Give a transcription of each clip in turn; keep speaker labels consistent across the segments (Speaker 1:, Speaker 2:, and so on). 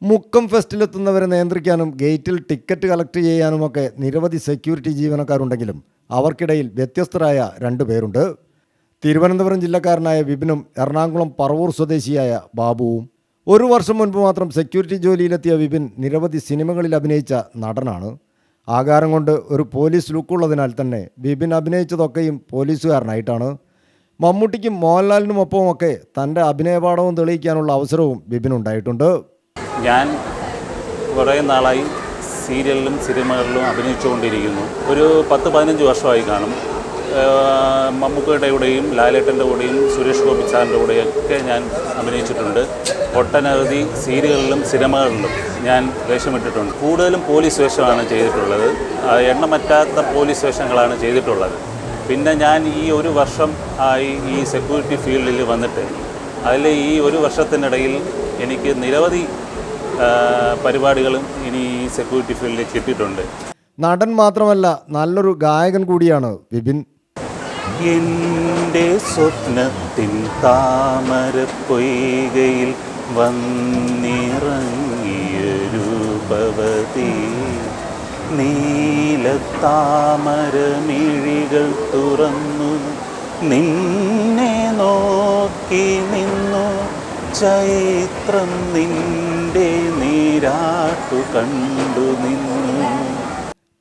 Speaker 1: മുക്കം ഫെസ്റ്റിലെത്തുന്നവരെ നിയന്ത്രിക്കാനും ഗേറ്റിൽ ticket collect ചെയ്യാനുമൊക്കെ നിരവധി സെക്യൂരിറ്റി ജീവനക്കാരുണ്ടെങ്കിലും അവർക്കിടയിൽ വ്യത്യസ്തരായ രണ്ടുപേരുണ്ട്. തിരുവനന്തപുരം ജില്ലക്കാരനായ വിപിനും എറണാകുളം പറവൂർ സ്വദേശിയായ ബാബുവും. ഒരു വർഷം മുൻപ് മാത്രം സെക്യൂരിറ്റി ജോലിയിലെത്തിയ വിപിൻ നിരവധി സിനിമകളിൽ അഭിനയിച്ച നടനാണ്. ആകാരം കൊണ്ട് ഒരു പോലീസ് ലുക്കുള്ളതിനാൽ തന്നെ വിപിൻ അഭിനയിച്ചതൊക്കെയും പോലീസുകാരനായിട്ടാണ്. മമ്മൂട്ടിക്കും മോഹൻലാലിനുമൊപ്പമൊക്കെ തൻ്റെ അഭിനയപാഠവും തെളിയിക്കാനുള്ള അവസരവും വിപിനുണ്ടായിട്ടുണ്ട്.
Speaker 2: ഞാൻ കുറേ നാളായി സീരിയലിലും സിനിമകളിലും അഭിനയിച്ചുകൊണ്ടിരിക്കുന്നു. ഒരു 10-15 വർഷമായി കാണും. മമ്മൂക്കയുടെ കൂടെയും ലാലേട്ടൻ്റെ കൂടെയും സുരേഷ് ഗോപി സാറിൻ്റെ കൂടെയൊക്കെ ഞാൻ അഭിനയിച്ചിട്ടുണ്ട്. ഒട്ടനവധി സീരിയലിലും സിനിമകളിലും ഞാൻ വേഷമിട്ടിട്ടുണ്ട്. കൂടുതലും പോലീസ് വേഷമാണ് ചെയ്തിട്ടുള്ളത്. എണ്ണമറ്റാത്ത പോലീസ് വേഷങ്ങളാണ് ചെയ്തിട്ടുള്ളത്. പിന്നെ ഞാൻ ഈ ഒരു വർഷം ആയി ഈ സെക്യൂരിറ്റി ഫീൽഡിൽ വന്നിട്ട് അതിൽ ഈ ഒരു വർഷത്തിനിടയിൽ എനിക്ക് നിരവധി പരിപാടികളും ഇനി ഈ സെക്യൂരിറ്റി ഫീൽഡിൽ കിട്ടിയിട്ടുണ്ട്.
Speaker 1: നടൻ മാത്രമല്ല, നല്ലൊരു ഗായകൻ കൂടിയാണ് വിപിൻ.
Speaker 2: എൻ്റെ സ്വപ്നത്തിൻ താമര പൊയ്കയിൽ വന്നിറങ്ങിയ രൂപവതി, നീലത്താമരമിഴികൾ തുറന്നു നിന്നെ നോക്കി നിന്നു, ചൈത്രം നിന്റെ നീരാട്ടു കണ്ടു നിന്നു.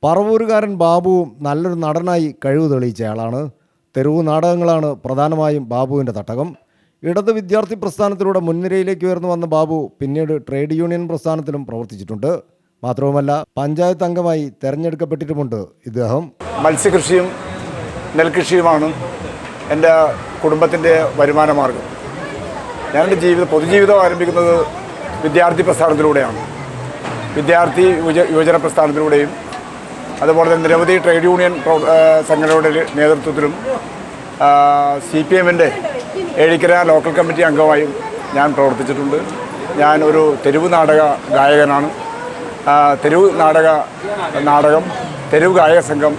Speaker 1: പറവൂരുകാരൻ ബാബുവും നല്ലൊരു നടനായി കഴിവ് തെളിയിച്ചയാളാണ്. തെരുവു നാടകങ്ങളാണ് പ്രധാനമായും ബാബുവിൻ്റെ തട്ടകം. ഇടത് വിദ്യാർത്ഥി പ്രസ്ഥാനത്തിലൂടെ മുൻനിരയിലേക്ക് ഉയർന്നു വന്ന ബാബു പിന്നീട് ട്രേഡ് യൂണിയൻ പ്രസ്ഥാനത്തിലും പ്രവർത്തിച്ചിട്ടുണ്ട്. മാത്രവുമല്ല, പഞ്ചായത്ത് അംഗമായി തെരഞ്ഞെടുക്കപ്പെട്ടിട്ടുമുണ്ട് ഇദ്ദേഹം.
Speaker 3: മത്സ്യകൃഷിയും നെൽകൃഷിയുമാണ് എൻ്റെ കുടുംബത്തിൻ്റെ വരുമാന മാർഗം. ഞാനെൻ്റെ പൊതുജീവിതം ആരംഭിക്കുന്നത് വിദ്യാർത്ഥി പ്രസ്ഥാനത്തിലൂടെയാണ്. വിദ്യാർത്ഥി യുവജന പ്രസ്ഥാനത്തിലൂടെയും അതുപോലെ തന്നെ നിരവധി ട്രേഡ് യൂണിയൻ സംഘടനകളുടെ നേതൃത്വത്തിലും CPMൻ്റെ ഏഴിക്കര ലോക്കൽ കമ്മിറ്റി അംഗമായും ഞാൻ പ്രവർത്തിച്ചിട്ടുണ്ട്. ഞാൻ ഒരു തെരുവ് നാടക ഗായകനാണ്. തെരുവ് നാടകം, തെരുവ് ഗായക സംഘം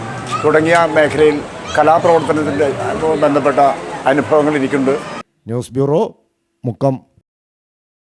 Speaker 3: തുടങ്ങിയ മേഖലയിൽ കലാപ്രവർത്തനത്തിൻ്റെ ബന്ധപ്പെട്ട അനുഭവങ്ങൾ എനിക്കുണ്ട്.
Speaker 1: News bureau, Mukkam.